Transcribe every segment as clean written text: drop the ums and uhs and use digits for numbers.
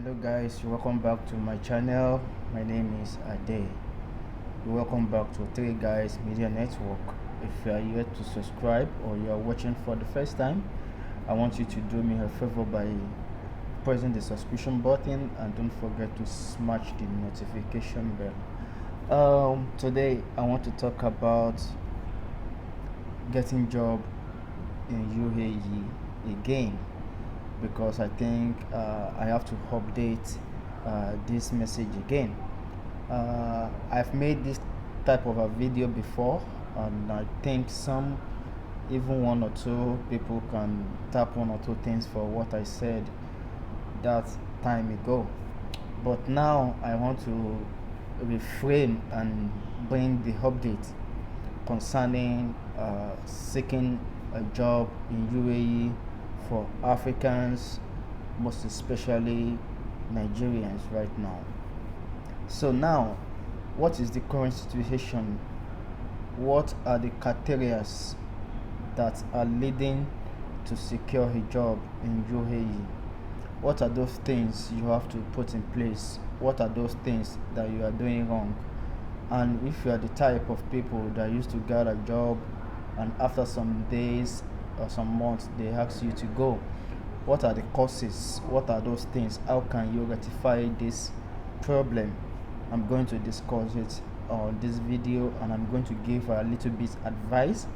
Hello guys, welcome back to my channel. My name is Ade. Welcome back to Three Guys Media Network. If you are yet to subscribe or you are watching for the first time, I want you to do me a favor by pressing the subscription button and don't forget to smash the notification bell. Today I want to talk about getting job in UAE again, because I think I have to update this message again. I've made this type of a video before, and I think even one or two people can tap one or two things for what I said that time ago. But now I want to reframe and bring the update concerning seeking a job in UAE for Africans, most especially Nigerians right now. So now, what is the current situation? What are the criteria that are leading to secure a job in UAE? What are those things you have to put in place? What are those things that you are doing wrong? And if you are the type of people that used to get a job and after some days or some months they ask you to go, what are the causes? What are those things? How can you rectify this problem? I'm going to discuss it on this video, and I'm going to give a little bit advice.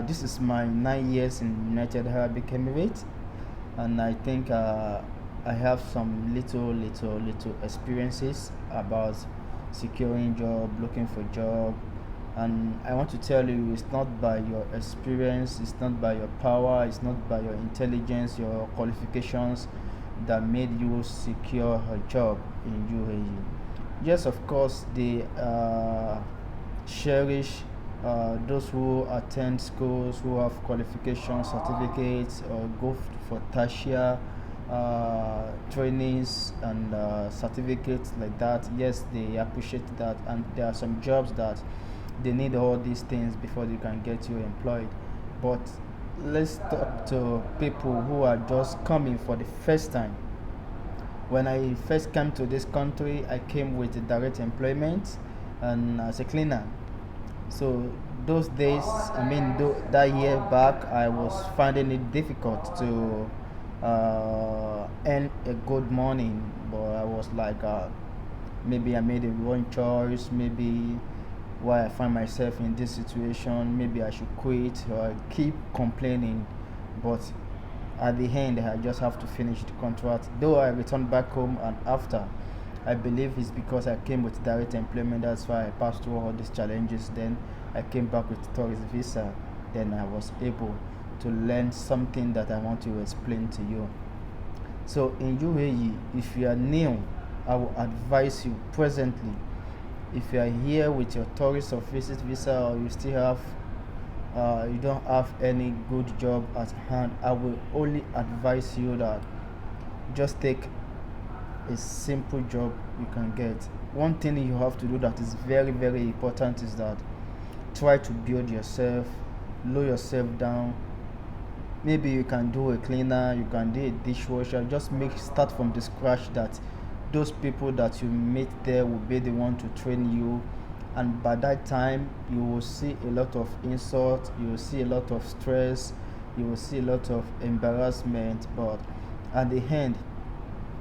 This is my 9 years in United Arab Emirates, and I think I have some little experiences about securing job, looking for job. And I want to tell you, it's not by your experience, it's not by your power, it's not by your intelligence, your qualifications that made you secure a job in UAE. Yes, of course, they cherish those who attend schools, who have qualification certificates or go for tertiary trainings and certificates like that. Yes, they appreciate that, and there are some jobs that they need all these things before they can get you employed. But let's talk to people who are just coming for the first time. When I first came to this country, I came with direct employment and as a cleaner. So those days, that year back, I was finding it difficult to earn a good money. But I was like, maybe I made a wrong choice. Maybe why I find myself in this situation. Maybe I should quit or keep complaining. But at the end, I just have to finish the contract. Though I returned back home, and after, I believe it's because I came with direct employment. That's why I passed through all these challenges. Then I came back with tourist visa. Then I was able to learn something that I want to explain to you. So in UAE, if you are new, I will advise you presently, if you are here with your tourist or visit visa, or you don't have any good job at hand, I will only advise you that just take a simple job you can get. One thing you have to do that is very important is that try to build yourself, lower yourself down. Maybe you can do a cleaner, you can do a dishwasher. Just start from the scratch, that those people that you meet there will be the one to train you, and by that time you will see a lot of insult, you will see a lot of stress, you will see a lot of embarrassment, but at the end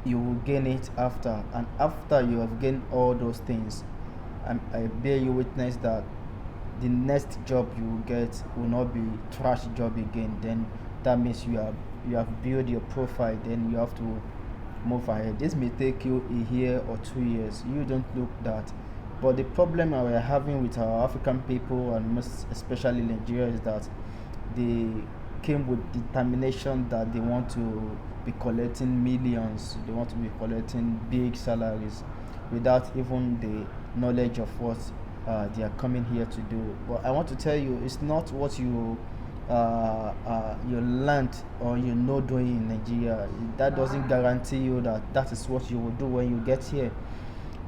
you will gain it after. And after you have gained all those things, I bear you witness that the next job you will get will not be trash job again. Then that means you have built your profile. Then you have to move ahead. This may take you a year or 2 years. You don't look that. But the problem we are having with our African people, and most especially Nigeria, is that they came with determination that they want to be collecting millions, they want to be collecting big salaries without even the knowledge of what they are coming here to do. But I want to tell you, it's not what you learned or doing in Nigeria. That doesn't guarantee you that that is what you will do when you get here.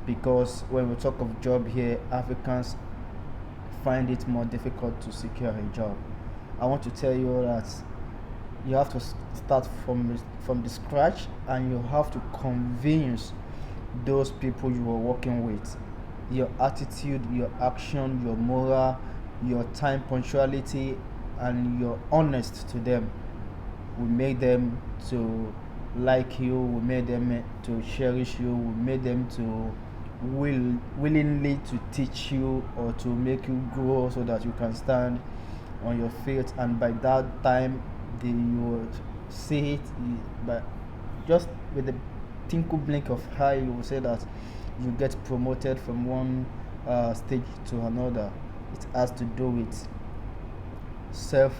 Because when we talk of job here, Africans find it more difficult to secure a job. I want to tell you that You have to start from the scratch, and you have to convince those people you are working with. Your attitude, your action, your moral, your time punctuality, and your honest to them will make them to like you, will make them to cherish you, will make them to willingly to teach you or to make you grow so that you can stand on your feet. And by that time you would see it, but just with the tinkle blink of eye you will say that you get promoted from one stage to another. It has to do with self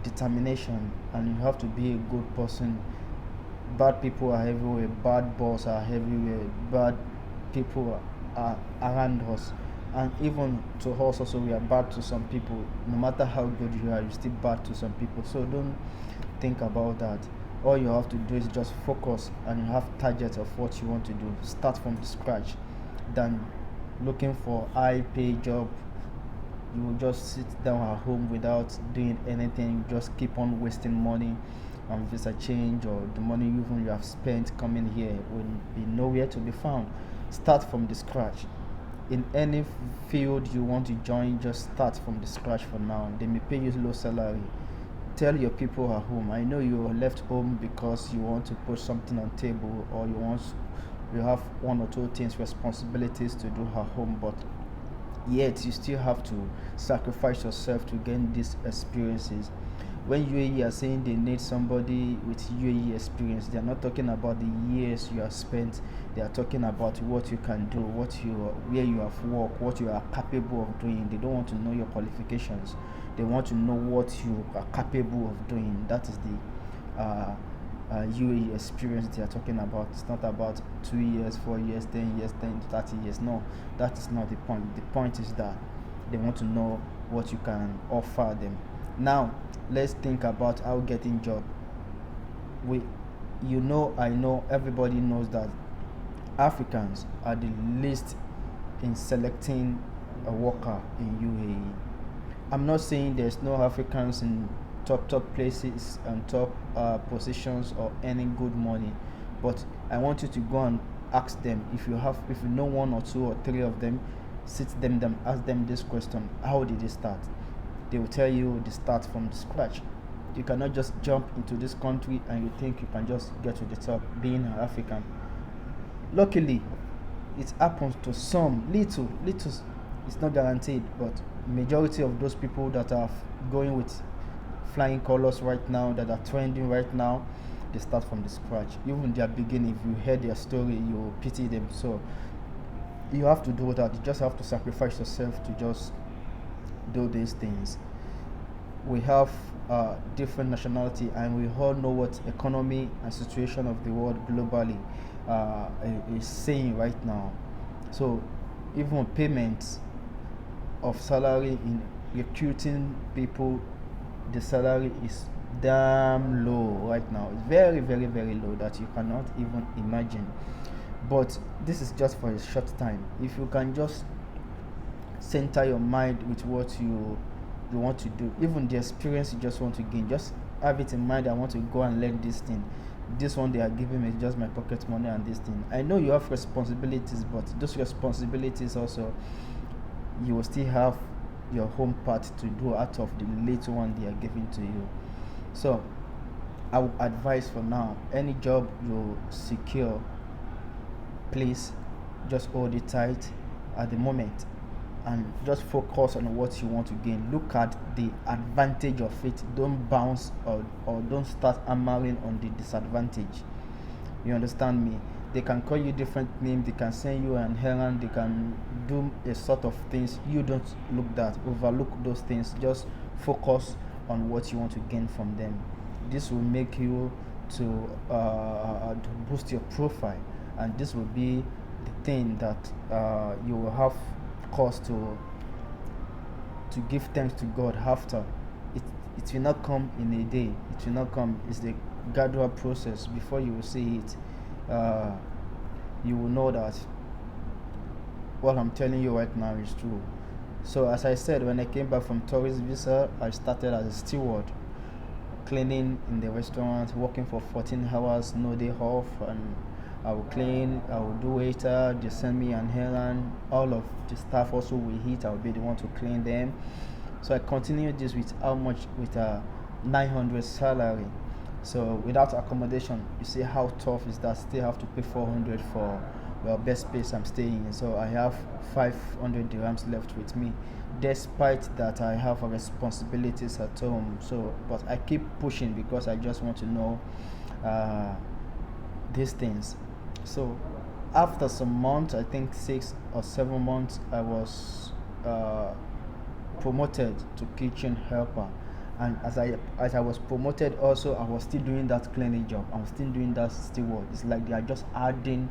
determination, and you have to be a good person. Bad people are everywhere, bad boss are everywhere, bad people are around us, and even to us also we are bad to some people. No matter how good you are, you're still bad to some people, so don't think about that. All you have to do is just focus, and you have targets of what you want to do. Start from the scratch than looking for high pay job. You will just sit down at home without doing anything. You just keep on wasting money on visa change, or the money even you have spent coming here will be nowhere to be found. Start from the scratch. In any field you want to join, just start from the scratch for now. They may pay you low salary. Tell your people at home, I know you left home because you want to put something on table, or you have one or two things, responsibilities to do at home, but yet you still have to sacrifice yourself to gain these experiences. When UAE are saying they need somebody with UAE experience, they are not talking about the years you have spent. They are talking about what you can do, where you have worked, what you are capable of doing. They don't want to know your qualifications. They want to know what you are capable of doing. That is the UAE experience they are talking about. It's not about 2 years, 4 years, 10 years, 30 years. No, that is not the point. The point is that they want to know what you can offer them. Now, let's think about how getting job. We, I know, everybody knows that Africans are the least in selecting a worker in UAE. I'm not saying there's no Africans in top places and top positions or earning good money, but I want you to go and ask them. If you know one or two or three of them, sit them down, ask them this question: how did they start? They will tell you they start from scratch. You cannot just jump into this country and you think you can just get to the top being an African. Luckily, it happens to some, little. It's not guaranteed, but majority of those people that are going with flying colors right now, that are trending right now, they start from the scratch. Even their beginning, if you hear their story, you pity them. So you have to do that. You just have to sacrifice yourself to just do these things. We have different nationality, and we all know what economy and situation of the world globally is saying right now. So even payments of salary in recruiting people, the salary is damn low right now. It's very, very, very low that you cannot even imagine. But this is just for a short time. If you can just center your mind with what you want to do, even the experience you just want to gain, just have it in mind. I want to go and learn this thing. This one they are giving me is just my pocket money, and this thing, I know you have responsibilities, but those responsibilities also, you will still have your home part to do out of the little one they are giving to you. So I would advise, for now, any job you secure, please just hold it tight at the moment, and just focus on what you want to gain. Look at the advantage of it. Don't bounce, or don't start hammering on the disadvantage. You understand me? They can call you different names, they can send you an errand, they can do a sort of things. You don't overlook those things. Just focus on what you want to gain from them. This will make you to boost your profile, and this will be the thing that you will have cause to give thanks to God after. It will not come in a day. It will not come. It's the gradual process. Before you will see it, you will know that what I'm telling you right now is true. So as I said, when I came back from tourist visa, I started as a steward. cleaning in the restaurant, working for 14 hours, no day off, and I will clean, I will do waiter, they send me an errand, all of the staff also will eat, I will be the one to clean them. So I continue this with how much? With a 900 salary. So without accommodation, you see how tough is that? Still have to pay 400 for the best place I'm staying in. So I have 500 dirhams left with me, despite that I have responsibilities at home. So, but I keep pushing because I just want to know uh, these things. So after some months, I think 6 or 7 months, I was promoted to kitchen helper. And as I was promoted, also I was still doing that cleaning job. I was still doing that steward. It's like they are just adding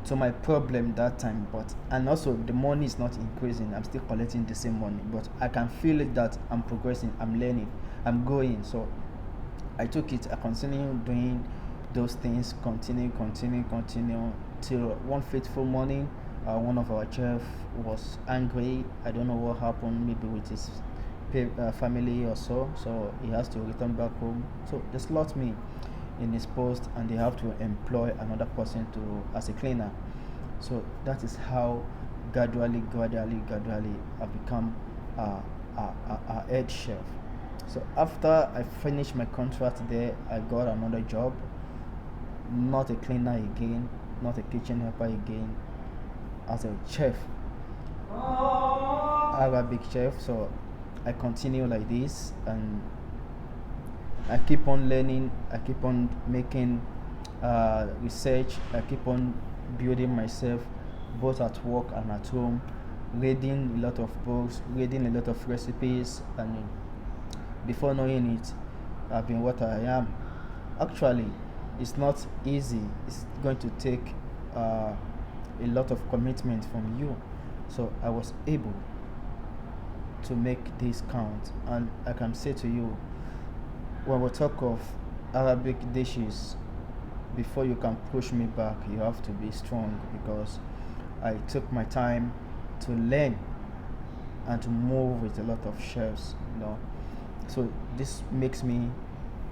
to my problem that time. But and also the money is not increasing. I'm still collecting the same money, but I can feel it that I'm progressing, I'm learning, I'm going. So I took it, I continued doing those things, continue till one fateful morning. One of our chef was angry. I don't know what happened, maybe with his family or so. So he has to return back home. So they slot me in his post, and they have to employ another person to as a cleaner. So that is how gradually I become a head chef. So after I finished my contract there, I got another job, not a cleaner again, not a kitchen helper again, as a chef, Arabic chef. So I continue like this, and I keep on learning, I keep on making research, I keep on building myself both at work and at home, reading a lot of books, reading a lot of recipes, and before knowing it, I've been what I am. Actually, it's not easy. It's going to take a lot of commitment from you. So I was able to make this count, and I can say to you, when we talk of Arabic dishes, before you can push me back, you have to be strong, because I took my time to learn and to move with a lot of chefs, you know. So this makes me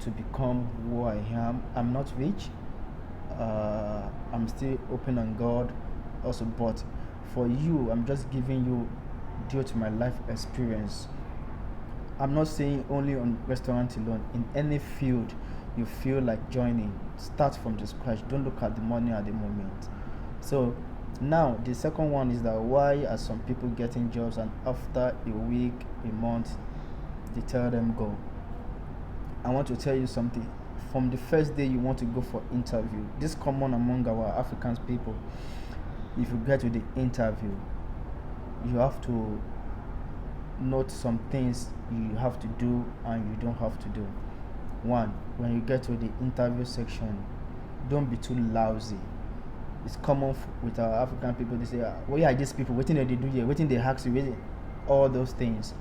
to become who I am. I'm not rich. I'm still open on God also, but for you, I'm just giving you due to my life experience. I'm not saying only on restaurant alone. In any field you feel like joining, start from the scratch. Don't look at the money at the moment. So now the second one is that why are some people getting jobs and after a week, a month, they tell them go? I want to tell you something. From the first day you want to go for interview, this common among our African people, if you get to the interview, you have to note some things you have to do and you don't have to do. One, when you get to the interview section, don't be too lousy. It's common with our African people. They say, where are these people? What thing they do here? What thing they ask you? All those things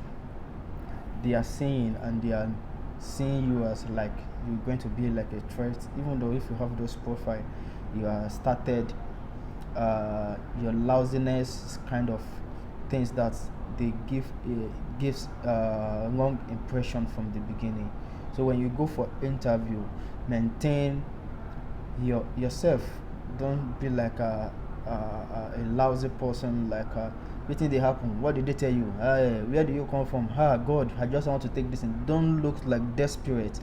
they are saying, and they are seeing you as like you're going to be like a threat. Even though if you have those profile, you are started. Your lousiness is kind of things that they gives wrong impression from the beginning. So when you go for interview, maintain yourself. Don't be like a lousy person. Like what did they happen? What did they tell you? Where do you come from? God, I just want to take this in. Don't look like desperate.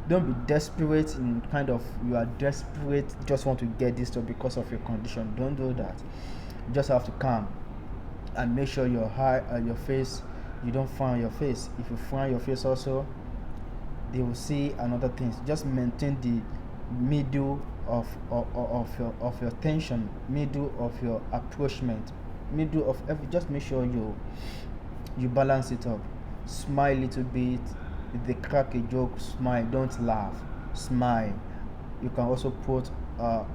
Don't be desperate in kind of you are desperate, just want to get this job because of your condition. Don't do that. You just have to calm and make sure your face, you don't frown your face. If you frown your face also, they will see another things. Just maintain the middle of your tension, middle of your approachment, middle of every. Just make sure you balance it up. Smile a little bit. If they crack a joke, smile. Don't laugh. Smile. You can also put a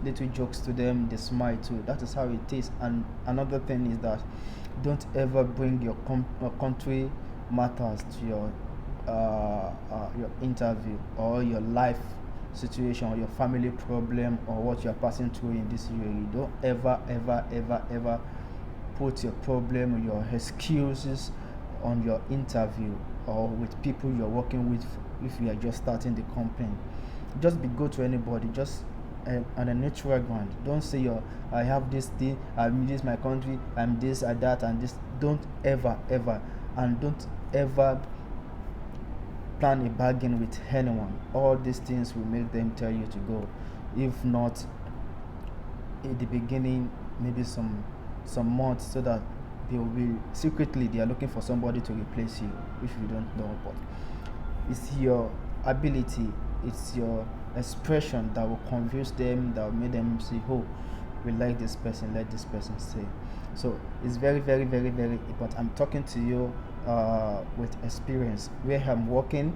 little jokes to them. They smile too. That is how it is. And another thing is that don't ever bring your country matters to your interview or your life situation or your family problem or what you are passing through in this UAE. Don't ever put your problem or your excuses on your interview. or with people you're working with if you are just starting the company. Just be good to anybody, just on a neutral ground. Don't say I have this thing, I'm this my country, I'm this and that and this. Don't ever, and don't ever plan a bargain with anyone. All these things will make them tell you to go. If not in the beginning, maybe some months, so that they will be secretly they are looking for somebody to replace you if you don't know. But it's your ability, it's your expression that will convince them, that will make them say, oh, we like this person, let this person stay. So it's very important. I'm talking to you with experience where I'm working.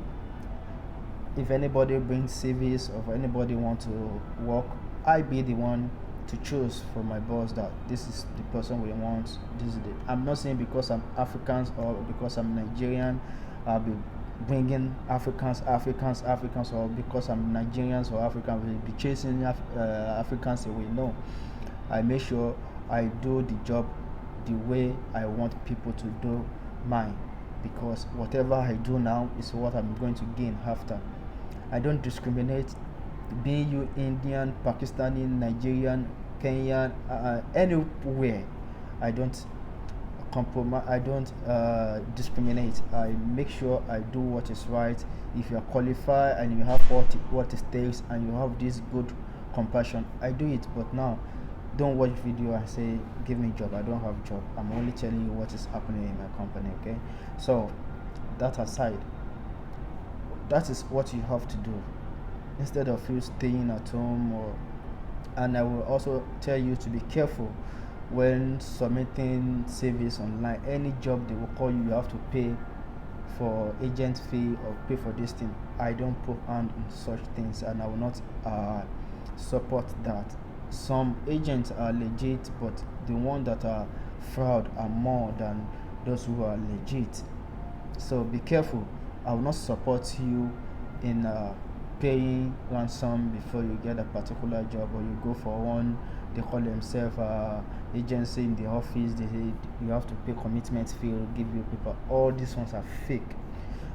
If anybody brings CVs or if anybody want to work, I be the one to choose for my boss that this is the person we want. This is the. I'm not saying because I'm Africans or because I'm Nigerian, I'll be bringing Africans, or because I'm Nigerians or African, will be chasing Africans away. No, I make sure I do the job the way I want people to do mine, because whatever I do now is what I'm going to gain after. I don't discriminate, being you Indian, Pakistani, Nigerian, Kenyan, anywhere. I don't compromise. I don't discriminate. I make sure I do what is right. If you are qualified and you have what it takes and you have this good compassion, I do it. But now, don't watch video and say give me job. I don't have job. I'm only telling you what is happening in my company. Okay, so that aside, that is what you have to do instead of you staying at home. Or and I will also tell you to be careful when submitting CVs online. Any job they will call you, you have to pay for agent fee or pay for this thing. I don't put hand in such things, and I will not support that. Some agents are legit, but the ones that are fraud are more than those who are legit. So be careful. I will not support you in paying ransom before you get a particular job, or you go for one. They call themselves agency in the office. They say you have to pay commitment fee, will give you paper. All these ones are fake.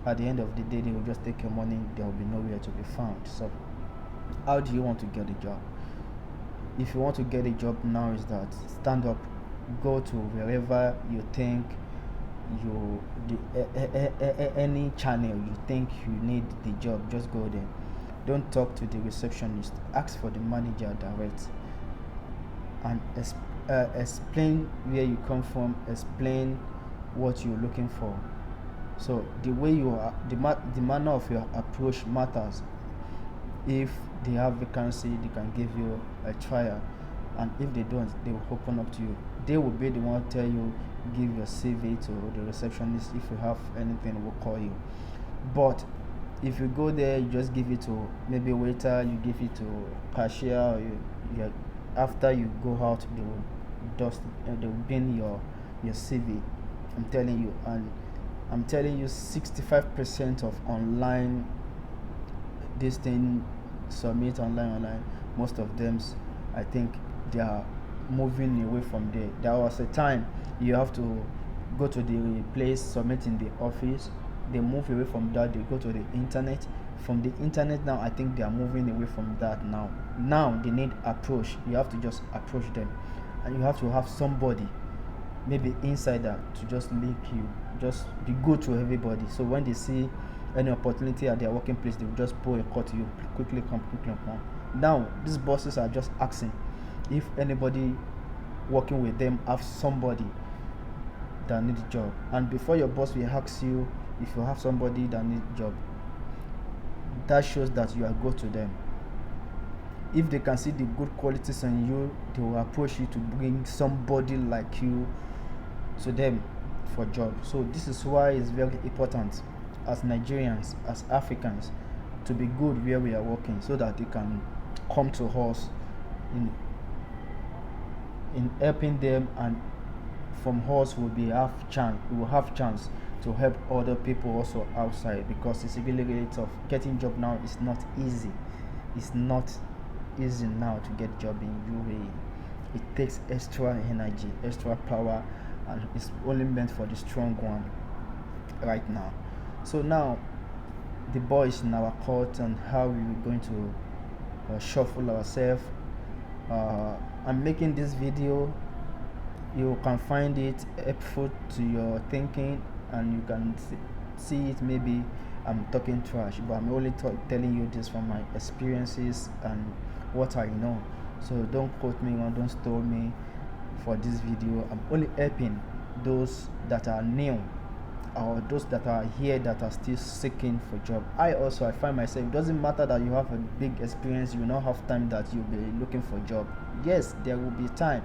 At the end of the day, they will just take your money. There will be nowhere to be found. So how do you want to get a job? If you want to get a job now, is that stand up, go to wherever you think you any channel you think you need the job, just go there. Don't talk to the receptionist, ask for the manager direct, and explain where you come from, explain what you're looking for. So the way you are, the manner of your approach matters. If they have vacancy, they can give you a trial, and if they don't, they will open up to you. They will be the one tell you, give your CV to the receptionist. If you have anything, we'll call you. But if you go there, you just give it to maybe waiter, you give it to cashier, or after you go out, they will they will bin your CV. I'm telling you, 65% of online this thing submit online. Most of them, I think, they are moving away from there. There was a time you have to go to the place, submit in the office. They move away from that, they go to the internet. From the internet now, I think they are moving away from that now they need approach. You have to just approach them, and you have to have somebody, maybe insider, to just link you, just be good to everybody. So when they see any opportunity at their working place, they will just pull a call to you, quickly come. Now these bosses are just asking if anybody working with them have somebody that need a job, and before your boss will ask you if you have somebody that need a job, that shows that you are good to them. If they can see the good qualities in you, they will approach you to bring somebody like you to them for job. So this is why it's very important as Nigerians, as Africans, to be good where we are working, so that they can come to us in helping them, and from us will have chance to help other people also outside, because it's really tough. Getting job now is not easy. It's not easy now to get job in UAE. It takes extra energy, extra power, and it's only meant for the strong one right now. So now the ball is in our court on how we're going to shuffle ourselves. I'm making this video. You can find it helpful to your thinking, and you can see it. Maybe I'm talking trash, but I'm only telling you this from my experiences and what I know. So don't quote me or don't stole me for this video. I'm only helping those that are new, or those that are here that are still seeking for job. I find myself, it doesn't matter that you have a big experience, you now have time that you'll be looking for job. Yes, there will be time.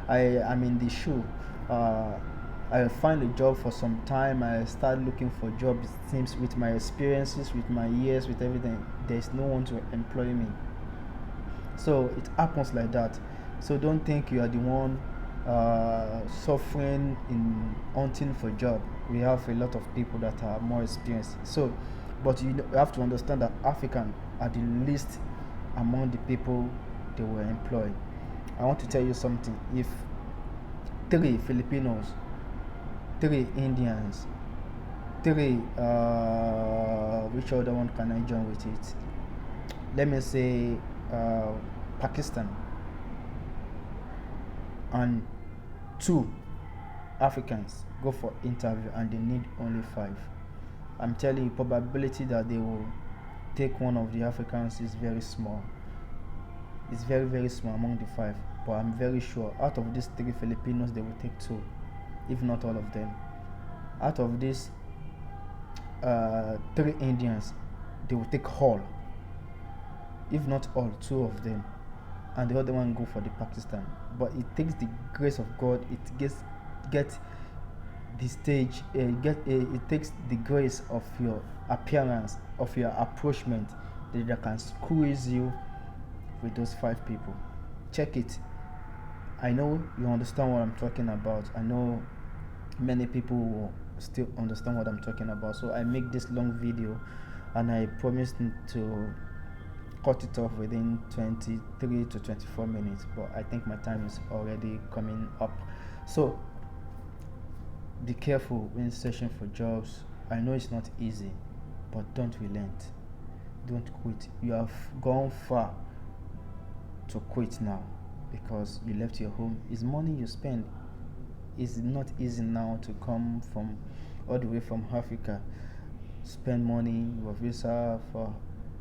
I am in the shoe. I find a job for some time. I start looking for job. It seems with my experiences, with my years, with everything, there's no one to employ me. So it happens like that. So don't think you are the one suffering in hunting for job. We have a lot of people that are more experienced. So, but you have to understand that African are the least among the people they will employ. I want to tell you something. If 3 Filipinos, 3 Indians, three which other one can I join with it? Let me say Pakistan, and 2 Africans go for interview and they need only 5. I'm telling you, probability that they will take one of the Africans is very small. It's very, very small among the 5. But I'm very sure out of these 3 Filipinos, they will take 2, if not all of them. Out of these 3 Indians, they will take all, if not all, 2 of them, and the other one go for the Pakistan. But it takes the grace of God. It get the stage. It takes the grace of your appearance, of your approachment, that can squeeze you with those 5 people. Check it. I know you understand what I'm talking about. I know many people will still understand what I'm talking about. So I make this long video, and I promise to cut it off within 23 to 24 minutes, but I think my time is already coming up. So be careful when searching for jobs. I know it's not easy, but don't relent. Don't quit. You have gone far to quit now because you left your home. It's money you spend. It's not easy now to come from all the way from Africa, spend money, your visa for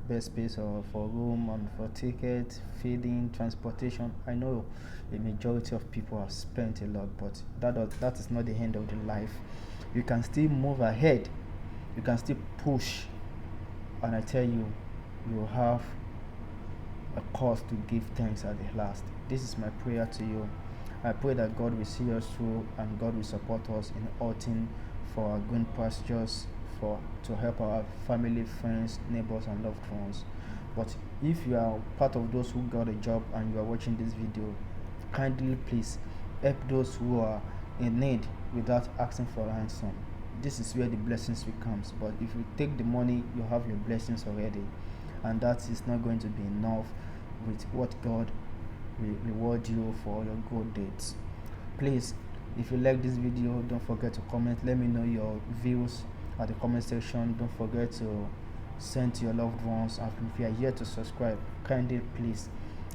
bed space or for room and for ticket, feeding, transportation. I know the majority of people have spent a lot, but that is not the end of the life. You can still move ahead. You can still push, and I tell you, you have a cause to give thanks at the last. This is my prayer to you. I pray that God will see us through and God will support us in hunting for our green pastures, to help our family, friends, neighbors, and loved ones. But if you are part of those who got a job and you are watching this video, kindly please help those who are in need without asking for ransom. This is where the blessings will come. But if you take the money, you have your blessings already, and that is not going to be enough with what God will reward you for your good deeds. Please, if you like this video, don't forget to comment. Let me know your views at the comment section. Don't forget to send to your loved ones, and if you are here to subscribe, kindly please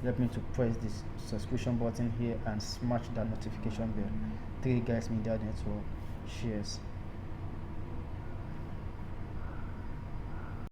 help me to press this subscription button here and smash that notification bell. 3 Guys Media Network. Cheers.